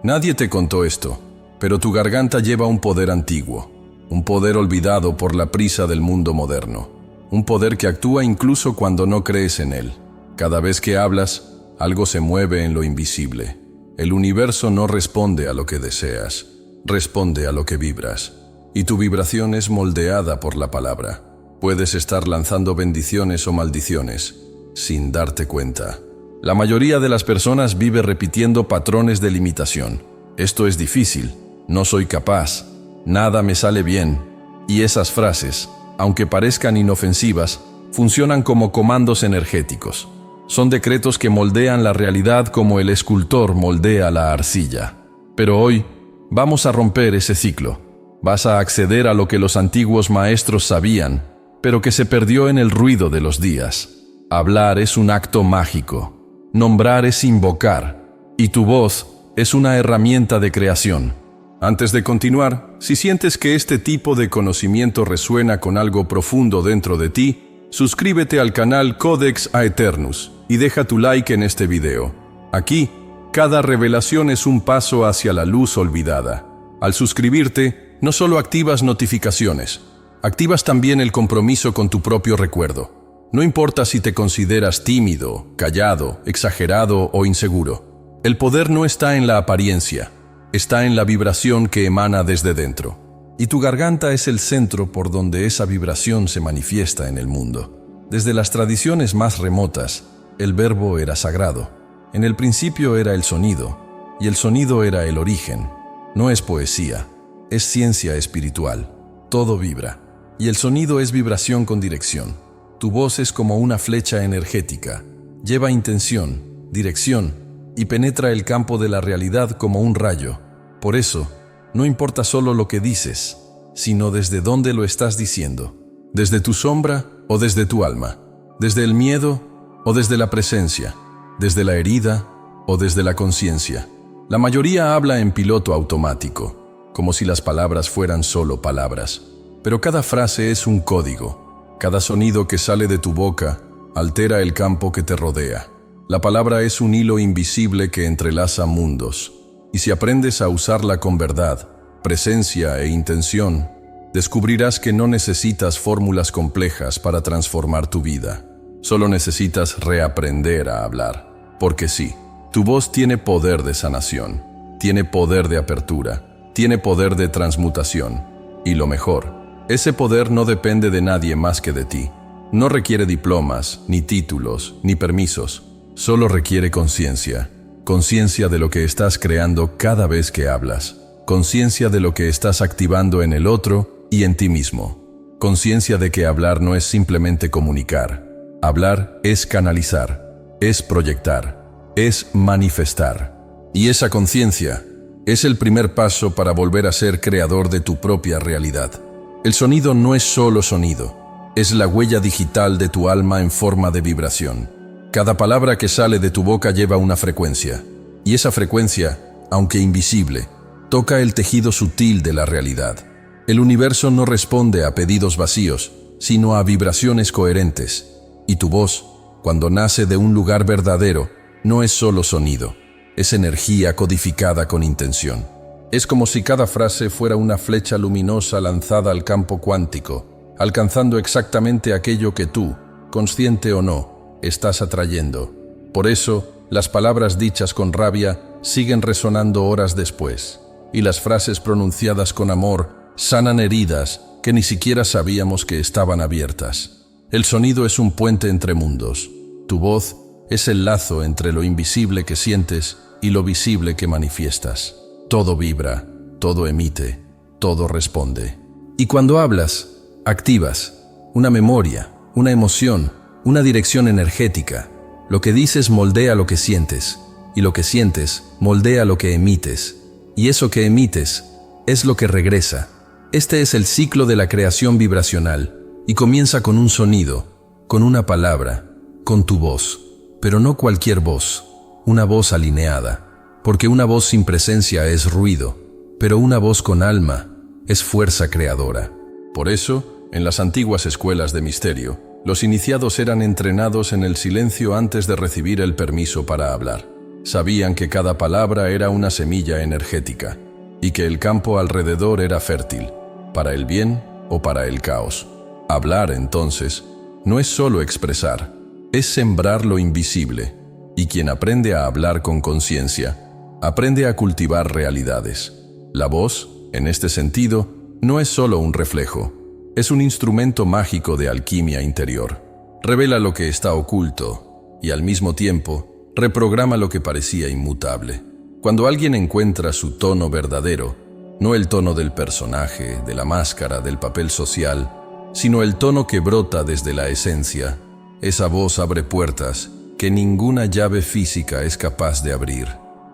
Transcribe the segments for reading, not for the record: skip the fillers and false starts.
Nadie te contó esto, pero tu garganta lleva un poder antiguo, un poder olvidado por la prisa del mundo moderno, un poder que actúa incluso cuando no crees en él. Cada vez que hablas, algo se mueve en lo invisible. El universo no responde a lo que deseas, responde a lo que vibras. Y tu vibración es moldeada por la palabra. Puedes estar lanzando bendiciones o maldiciones, sin darte cuenta. La mayoría de las personas vive repitiendo patrones de limitación. Esto es difícil, no soy capaz, nada me sale bien. Y esas frases, aunque parezcan inofensivas, funcionan como comandos energéticos. Son decretos que moldean la realidad como el escultor moldea la arcilla. Pero hoy, vamos a romper ese ciclo. Vas a acceder a lo que los antiguos maestros sabían, pero que se perdió en el ruido de los días. Hablar es un acto mágico. Nombrar es invocar, y tu voz es una herramienta de creación. Antes de continuar, si sientes que este tipo de conocimiento resuena con algo profundo dentro de ti, suscríbete al canal Codex Aeternus y deja tu like en este video. Aquí, cada revelación es un paso hacia la luz olvidada. Al suscribirte, no solo activas notificaciones, activas también el compromiso con tu propio recuerdo. No importa si te consideras tímido, callado, exagerado o inseguro. El poder no está en la apariencia, está en la vibración que emana desde dentro. Y tu garganta es el centro por donde esa vibración se manifiesta en el mundo. Desde las tradiciones más remotas, el verbo era sagrado. En el principio era el sonido, y el sonido era el origen. No es poesía, es ciencia espiritual. Todo vibra, y el sonido es vibración con dirección. Tu voz es como una flecha energética, lleva intención, dirección y penetra el campo de la realidad como un rayo. Por eso, no importa solo lo que dices, sino desde dónde lo estás diciendo, desde tu sombra o desde tu alma, desde el miedo o desde la presencia, desde la herida o desde la conciencia. La mayoría habla en piloto automático, como si las palabras fueran solo palabras, pero cada frase es un código. Cada sonido que sale de tu boca altera el campo que te rodea. La palabra es un hilo invisible que entrelaza mundos. Y si aprendes a usarla con verdad, presencia e intención, descubrirás que no necesitas fórmulas complejas para transformar tu vida. Solo necesitas reaprender a hablar. Porque sí, tu voz tiene poder de sanación, tiene poder de apertura, tiene poder de transmutación. Y lo mejor, ese poder no depende de nadie más que de ti. No requiere diplomas, ni títulos, ni permisos. Solo requiere conciencia. Conciencia de lo que estás creando cada vez que hablas. Conciencia de lo que estás activando en el otro y en ti mismo. Conciencia de que hablar no es simplemente comunicar. Hablar es canalizar, es proyectar, es manifestar. Y esa conciencia es el primer paso para volver a ser creador de tu propia realidad. El sonido no es solo sonido, es la huella digital de tu alma en forma de vibración. Cada palabra que sale de tu boca lleva una frecuencia, y esa frecuencia, aunque invisible, toca el tejido sutil de la realidad. El universo no responde a pedidos vacíos, sino a vibraciones coherentes. Y tu voz, cuando nace de un lugar verdadero, no es solo sonido, es energía codificada con intención. Es como si cada frase fuera una flecha luminosa lanzada al campo cuántico, alcanzando exactamente aquello que tú, consciente o no, estás atrayendo. Por eso, las palabras dichas con rabia siguen resonando horas después, y las frases pronunciadas con amor sanan heridas que ni siquiera sabíamos que estaban abiertas. El sonido es un puente entre mundos. Tu voz es el lazo entre lo invisible que sientes y lo visible que manifiestas. Todo vibra, todo emite, todo responde. Y cuando hablas, activas una memoria, una emoción, una dirección energética. Lo que dices moldea lo que sientes, y lo que sientes moldea lo que emites. Y eso que emites es lo que regresa. Este es el ciclo de la creación vibracional, y comienza con un sonido, con una palabra, con tu voz. Pero no cualquier voz, una voz alineada. Porque una voz sin presencia es ruido, pero una voz con alma es fuerza creadora. Por eso, en las antiguas escuelas de misterio, los iniciados eran entrenados en el silencio antes de recibir el permiso para hablar. Sabían que cada palabra era una semilla energética y que el campo alrededor era fértil, para el bien o para el caos. Hablar, entonces, no es solo expresar, es sembrar lo invisible, y quien aprende a hablar con conciencia, aprende a cultivar realidades. La voz, en este sentido, no es solo un reflejo, es un instrumento mágico de alquimia interior. Revela lo que está oculto y, al mismo tiempo, reprograma lo que parecía inmutable. Cuando alguien encuentra su tono verdadero, no el tono del personaje, de la máscara, del papel social, sino el tono que brota desde la esencia, esa voz abre puertas que ninguna llave física es capaz de abrir.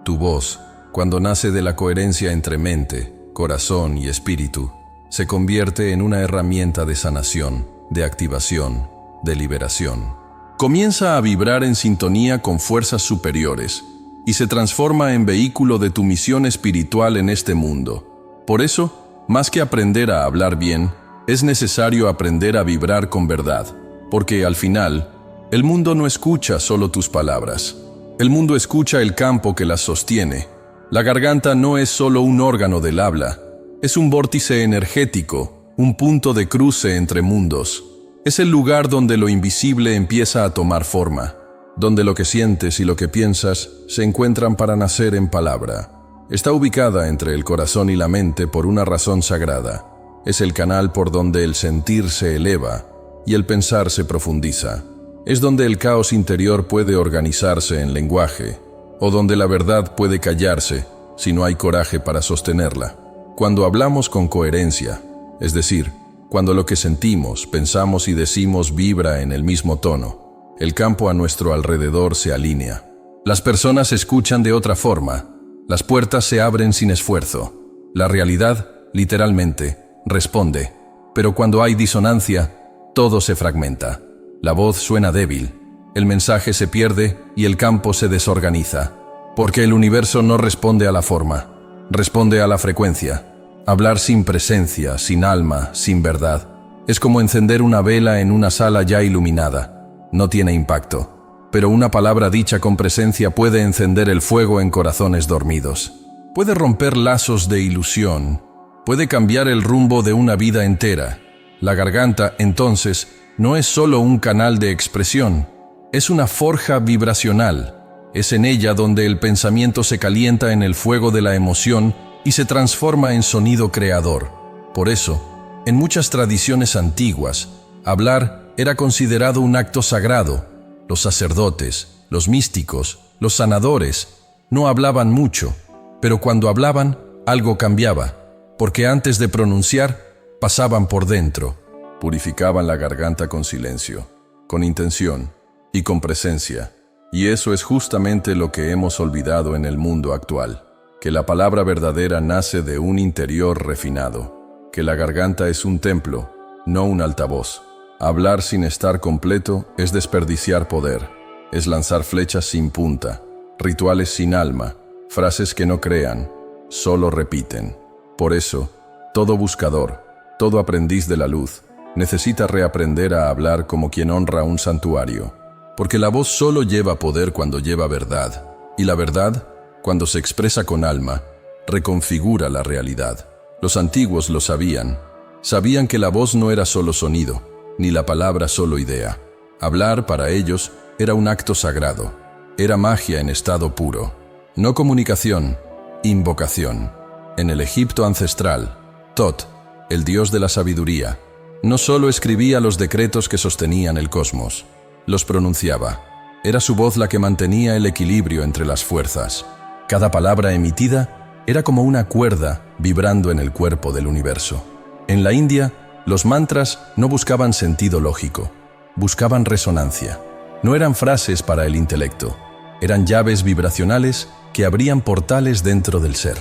Tu voz, cuando nace de la coherencia entre mente, corazón y espíritu, se convierte en una herramienta de sanación, de activación, de liberación. Comienza a vibrar en sintonía con fuerzas superiores y se transforma en vehículo de tu misión espiritual en este mundo. Por eso, más que aprender a hablar bien, es necesario aprender a vibrar con verdad, porque al final, el mundo no escucha solo tus palabras. El mundo escucha el campo que las sostiene. La garganta no es solo un órgano del habla, es un vórtice energético, un punto de cruce entre mundos. Es el lugar donde lo invisible empieza a tomar forma, donde lo que sientes y lo que piensas se encuentran para nacer en palabra. Está ubicada entre el corazón y la mente por una razón sagrada. Es el canal por donde el sentir se eleva y el pensar se profundiza. Es donde el caos interior puede organizarse en lenguaje, o donde la verdad puede callarse si no hay coraje para sostenerla. Cuando hablamos con coherencia, es decir, cuando lo que sentimos, pensamos y decimos vibra en el mismo tono, el campo a nuestro alrededor se alinea. Las personas escuchan de otra forma, las puertas se abren sin esfuerzo. La realidad, literalmente, responde, pero cuando hay disonancia, todo se fragmenta. La voz suena débil, el mensaje se pierde y el campo se desorganiza, porque el universo no responde a la forma, responde a la frecuencia. Hablar sin presencia, sin alma, sin verdad, es como encender una vela en una sala ya iluminada. No tiene impacto, pero una palabra dicha con presencia puede encender el fuego en corazones dormidos. Puede romper lazos de ilusión, puede cambiar el rumbo de una vida entera. La garganta, entonces, no es solo un canal de expresión, es una forja vibracional. Es en ella donde el pensamiento se calienta en el fuego de la emoción y se transforma en sonido creador. Por eso, en muchas tradiciones antiguas, hablar era considerado un acto sagrado. Los sacerdotes, los místicos, los sanadores, no hablaban mucho, pero cuando hablaban, algo cambiaba, porque antes de pronunciar, pasaban por dentro. Purificaban la garganta con silencio, con intención y con presencia. Y eso es justamente lo que hemos olvidado en el mundo actual, que la palabra verdadera nace de un interior refinado, que la garganta es un templo, no un altavoz. Hablar sin estar completo es desperdiciar poder, es lanzar flechas sin punta, rituales sin alma, frases que no crean, solo repiten. Por eso, todo buscador, todo aprendiz de la luz, necesita reaprender a hablar como quien honra un santuario, porque la voz solo lleva poder cuando lleva verdad, y la verdad, cuando se expresa con alma, reconfigura la realidad. Los antiguos lo sabían. Sabían que la voz no era solo sonido, ni la palabra solo idea. Hablar para ellos era un acto sagrado. Era magia en estado puro. No comunicación, invocación. En el Egipto ancestral, Tot, el dios de la sabiduría, no solo escribía los decretos que sostenían el cosmos, los pronunciaba. Era su voz la que mantenía el equilibrio entre las fuerzas. Cada palabra emitida era como una cuerda vibrando en el cuerpo del universo. En la India, los mantras no buscaban sentido lógico, buscaban resonancia. No eran frases para el intelecto, eran llaves vibracionales que abrían portales dentro del ser.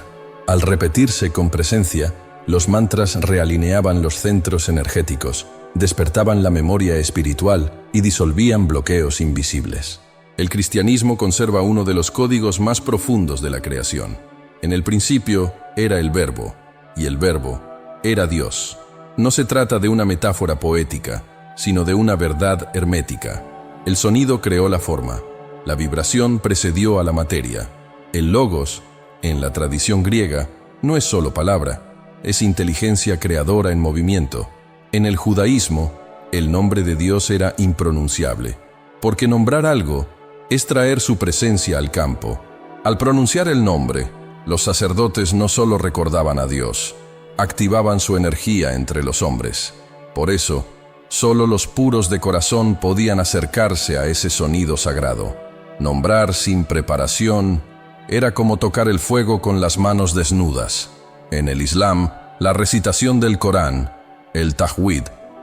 Al repetirse con presencia, los mantras realineaban los centros energéticos, despertaban la memoria espiritual y disolvían bloqueos invisibles. El cristianismo conserva uno de los códigos más profundos de la creación. En el principio era el Verbo, y el Verbo era Dios. No se trata de una metáfora poética, sino de una verdad hermética. El sonido creó la forma, La vibración precedió a la materia. El logos, en la tradición griega, no es solo palabra, es inteligencia creadora en movimiento. En el judaísmo, el nombre de Dios era impronunciable, porque nombrar algo es traer su presencia al campo. Al pronunciar el nombre, los sacerdotes no solo recordaban a Dios, activaban su energía entre los hombres. Por eso, solo los puros de corazón podían acercarse a ese sonido sagrado. Nombrar sin preparación era como tocar el fuego con las manos desnudas. En el Islam, la recitación del Corán, el tajwid,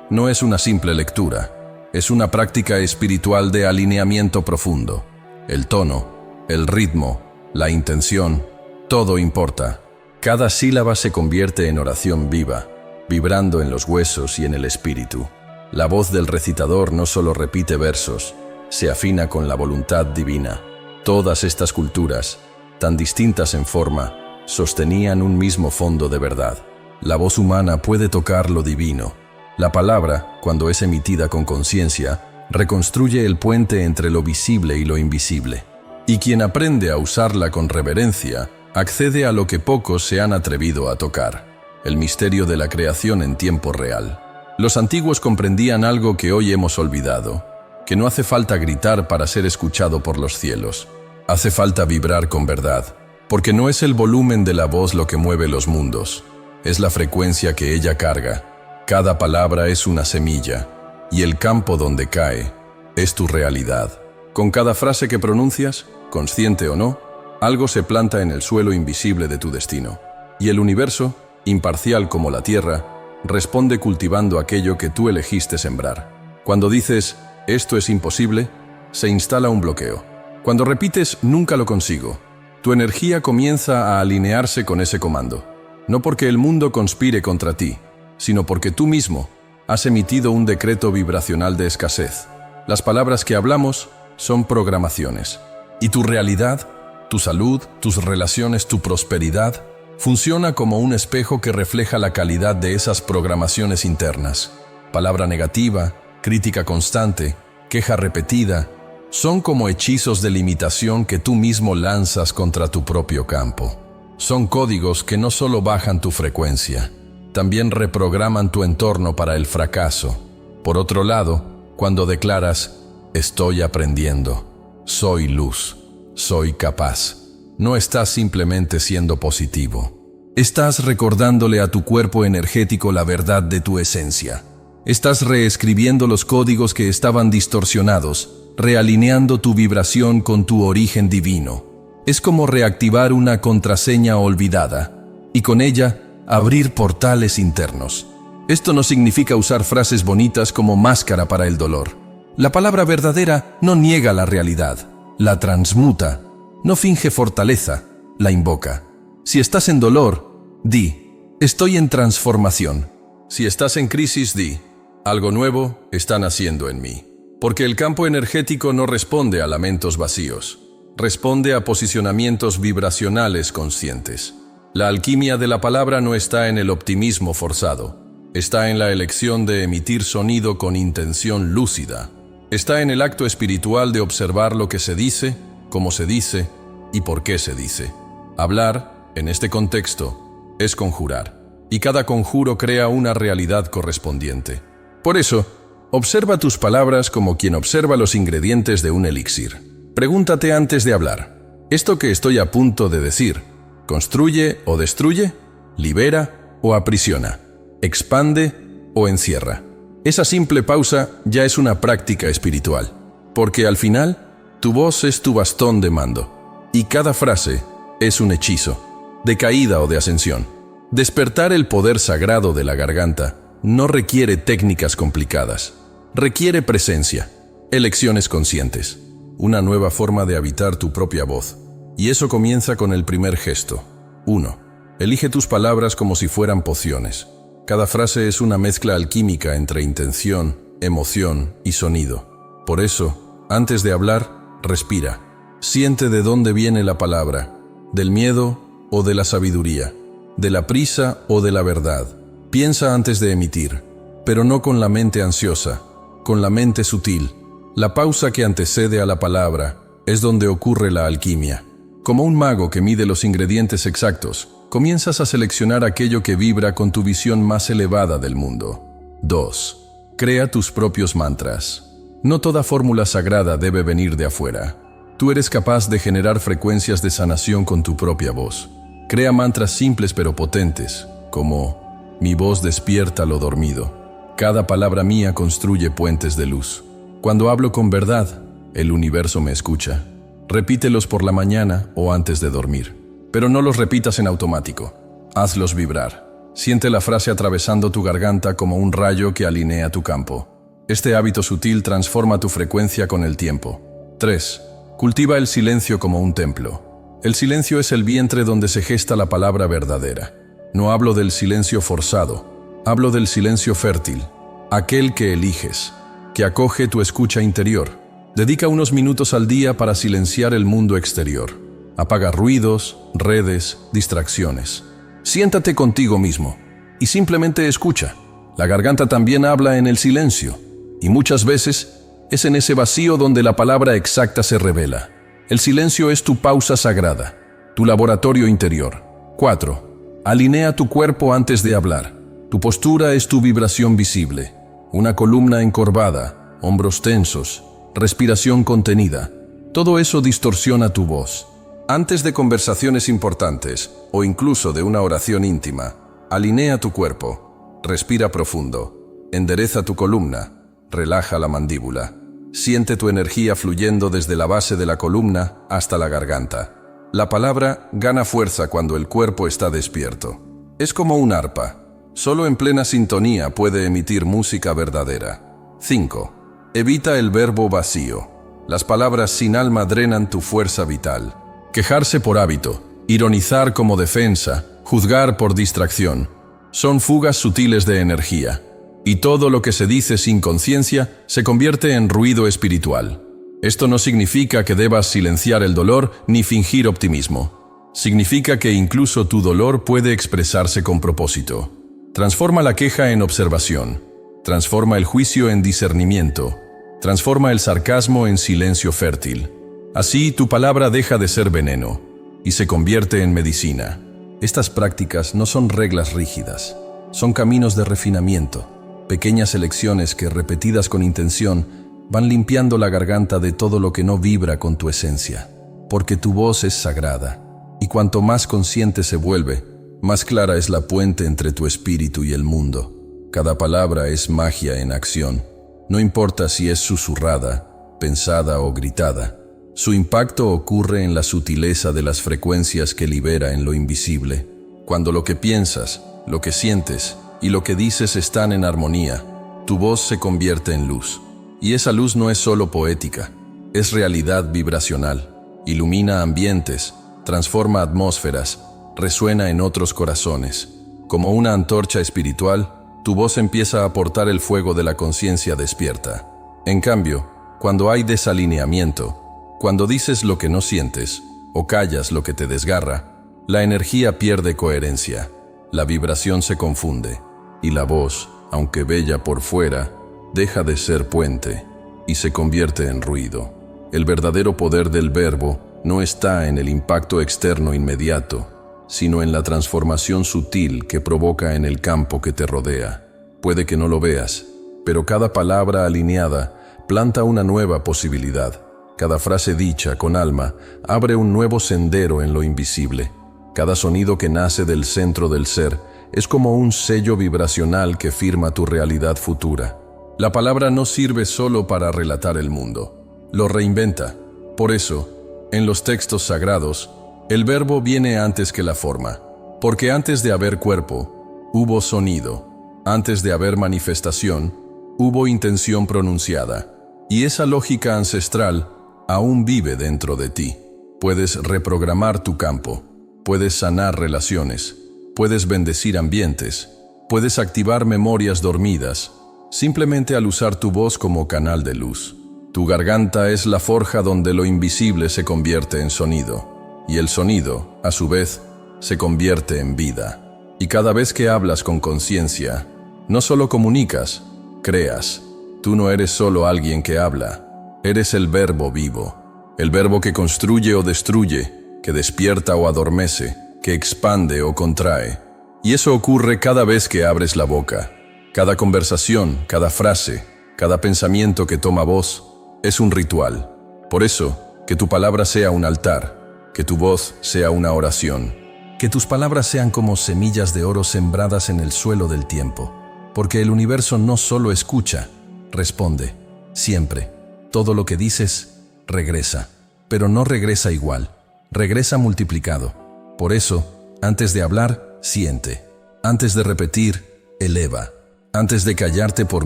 no es una simple lectura, es una práctica espiritual de alineamiento profundo. El tono, el ritmo, la intención, todo importa. Cada sílaba se convierte en oración viva, vibrando en los huesos y en el espíritu. La voz del recitador no solo repite versos, se afina con la voluntad divina. Todas estas culturas, tan distintas en forma, sostenían un mismo fondo de verdad. La voz humana puede tocar lo divino. La palabra, cuando es emitida con conciencia, reconstruye el puente entre lo visible y lo invisible. Y quien aprende a usarla con reverencia, accede a lo que pocos se han atrevido a tocar: el misterio de la creación en tiempo real. Los antiguos comprendían algo que hoy hemos olvidado, que no hace falta gritar para ser escuchado por los cielos. Hace falta vibrar con verdad, porque no es el volumen de la voz lo que mueve los mundos, es la frecuencia que ella carga. Cada palabra es una semilla, y el campo donde cae es tu realidad. Con cada frase que pronuncias, consciente o no, algo se planta en el suelo invisible de tu destino. Y el universo, imparcial como la tierra, responde cultivando aquello que tú elegiste sembrar. Cuando dices, esto es imposible, se instala un bloqueo. Cuando repites, nunca lo consigo, tu energía comienza a alinearse con ese comando. No porque el mundo conspire contra ti, sino porque tú mismo has emitido un decreto vibracional de escasez. Las palabras que hablamos son programaciones. Y tu realidad, tu salud, tus relaciones, tu prosperidad, funciona como un espejo que refleja la calidad de esas programaciones internas. Palabra negativa, crítica constante, queja repetida, son como hechizos de limitación que tú mismo lanzas contra tu propio campo. Son códigos que no solo bajan tu frecuencia, también reprograman tu entorno para el fracaso. Por otro lado, cuando declaras, estoy aprendiendo, soy luz, soy capaz, no estás simplemente siendo positivo. Estás recordándole a tu cuerpo energético la verdad de tu esencia. Estás reescribiendo los códigos que estaban distorsionados, realineando tu vibración con tu origen divino. Es como reactivar una contraseña olvidada, y con ella, abrir portales internos. Esto no significa usar frases bonitas como máscara para el dolor. La palabra verdadera no niega la realidad, la transmuta. No finge fortaleza, la invoca. Si estás en dolor, di, estoy en transformación. Si estás en crisis, di, algo nuevo está naciendo en mí. Porque el campo energético no responde a lamentos vacíos, responde a posicionamientos vibracionales conscientes. La alquimia de la palabra no está en el optimismo forzado, está en la elección de emitir sonido con intención lúcida. Está en el acto espiritual de observar lo que se dice, cómo se dice y por qué se dice. Hablar, en este contexto, es conjurar, y cada conjuro crea una realidad correspondiente. Por eso, observa tus palabras como quien observa los ingredientes de un elixir. Pregúntate antes de hablar, ¿esto que estoy a punto de decir, construye o destruye? ¿Libera o aprisiona? ¿Expande o encierra? Esa simple pausa ya es una práctica espiritual, porque al final, tu voz es tu bastón de mando, y cada frase es un hechizo, de caída o de ascensión. Despertar el poder sagrado de la garganta no requiere técnicas complicadas, requiere presencia, elecciones conscientes, una nueva forma de habitar tu propia voz. Y eso comienza con el primer gesto. 1. Elige tus palabras como si fueran pociones. Cada frase es una mezcla alquímica entre intención, emoción y sonido. Por eso, antes de hablar, respira. Siente de dónde viene la palabra, del miedo o de la sabiduría, de la prisa o de la verdad. Piensa antes de emitir, pero no con la mente ansiosa, con la mente sutil. La pausa que antecede a la palabra es donde ocurre la alquimia. Como un mago que mide los ingredientes exactos, comienzas a seleccionar aquello que vibra con tu visión más elevada del mundo. 2. Crea tus propios mantras. No toda fórmula sagrada debe venir de afuera. Tú eres capaz de generar frecuencias de sanación con tu propia voz. Crea mantras simples pero potentes, como mi voz despierta lo dormido. Cada palabra mía construye puentes de luz. Cuando hablo con verdad, el universo me escucha. Repítelos por la mañana o antes de dormir. Pero no los repitas en automático. Hazlos vibrar. Siente la frase atravesando tu garganta como un rayo que alinea tu campo. Este hábito sutil transforma tu frecuencia con el tiempo. 3. Cultiva el silencio como un templo. El silencio es el vientre donde se gesta la palabra verdadera. No hablo del silencio forzado, hablo del silencio fértil, aquel que eliges, que acoge tu escucha interior. Dedica unos minutos al día para silenciar el mundo exterior. Apaga ruidos, redes, distracciones. Siéntate contigo mismo y simplemente escucha. La garganta también habla en el silencio, y muchas veces es en ese vacío donde la palabra exacta se revela. El silencio es tu pausa sagrada, tu laboratorio interior. 4. Alinea tu cuerpo antes de hablar. Tu postura es tu vibración visible. Una columna encorvada, hombros tensos, respiración contenida. Todo eso distorsiona tu voz. Antes de conversaciones importantes o incluso de una oración íntima, alinea tu cuerpo, respira profundo, endereza tu columna, relaja la mandíbula. Siente tu energía fluyendo desde la base de la columna hasta la garganta. La palabra gana fuerza cuando el cuerpo está despierto. Es como un arpa. Solo en plena sintonía puede emitir música verdadera. 5. Evita el verbo vacío. Las palabras sin alma drenan tu fuerza vital. Quejarse por hábito, ironizar como defensa, juzgar por distracción, son fugas sutiles de energía. Y todo lo que se dice sin conciencia se convierte en ruido espiritual. Esto no significa que debas silenciar el dolor ni fingir optimismo. Significa que incluso tu dolor puede expresarse con propósito. Transforma la queja en observación. Transforma el juicio en discernimiento. Transforma el sarcasmo en silencio fértil. Así tu palabra deja de ser veneno y se convierte en medicina. Estas prácticas no son reglas rígidas, son caminos de refinamiento, pequeñas elecciones que, repetidas con intención, van limpiando la garganta de todo lo que no vibra con tu esencia. Porque tu voz es sagrada, y cuanto más consciente se vuelve, más clara es la puente entre tu espíritu y el mundo. Cada palabra es magia en acción. No importa si es susurrada, pensada o gritada. Su impacto ocurre en la sutileza de las frecuencias que libera en lo invisible. Cuando lo que piensas, lo que sientes y lo que dices están en armonía, tu voz se convierte en luz. Y esa luz no es solo poética, es realidad vibracional. Ilumina ambientes, transforma atmósferas, resuena en otros corazones. Como una antorcha espiritual, tu voz empieza a aportar el fuego de la conciencia despierta. En cambio, cuando hay desalineamiento, cuando dices lo que no sientes o callas lo que te desgarra, la energía pierde coherencia, la vibración se confunde y la voz, aunque bella por fuera, deja de ser puente y se convierte en ruido. El verdadero poder del verbo no está en el impacto externo inmediato, sino en la transformación sutil que provoca en el campo que te rodea. Puede que no lo veas, pero cada palabra alineada planta una nueva posibilidad. Cada frase dicha con alma abre un nuevo sendero en lo invisible. Cada sonido que nace del centro del ser es como un sello vibracional que firma tu realidad futura. La palabra no sirve solo para relatar el mundo, lo reinventa. Por eso, en los textos sagrados, el verbo viene antes que la forma, porque antes de haber cuerpo, hubo sonido. Antes de haber manifestación, hubo intención pronunciada. Y esa lógica ancestral aún vive dentro de ti. Puedes reprogramar tu campo, puedes sanar relaciones, puedes bendecir ambientes, puedes activar memorias dormidas, simplemente al usar tu voz como canal de luz. Tu garganta es la forja donde lo invisible se convierte en sonido, y el sonido, a su vez, se convierte en vida. Y cada vez que hablas con conciencia, no solo comunicas, creas. Tú no eres solo alguien que habla, eres el verbo vivo. El verbo que construye o destruye, que despierta o adormece, que expande o contrae. Y eso ocurre cada vez que abres la boca. Cada conversación, cada frase, cada pensamiento que toma voz, es un ritual. Por eso, que tu palabra sea un altar, que tu voz sea una oración. Que tus palabras sean como semillas de oro sembradas en el suelo del tiempo. Porque el universo no solo escucha, responde. Siempre. Todo lo que dices, regresa. Pero no regresa igual. Regresa multiplicado. Por eso, antes de hablar, siente. Antes de repetir, eleva. Antes de callarte por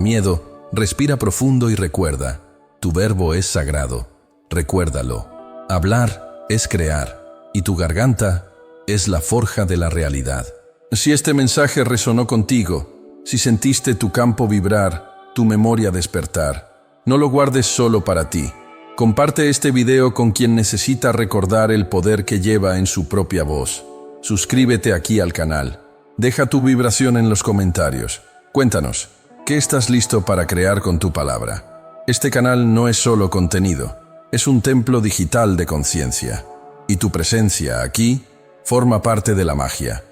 miedo, respira profundo y recuerda. Tu verbo es sagrado. Recuérdalo. Hablar es crear. Y tu garganta es la forja de la realidad. Si este mensaje resonó contigo, si sentiste tu campo vibrar, tu memoria despertar, no lo guardes solo para ti. Comparte este video con quien necesita recordar el poder que lleva en su propia voz. Suscríbete aquí al canal. Deja tu vibración en los comentarios. Cuéntanos, ¿qué estás listo para crear con tu palabra? Este canal no es solo contenido, es un templo digital de conciencia. Y tu presencia aquí forma parte de la magia.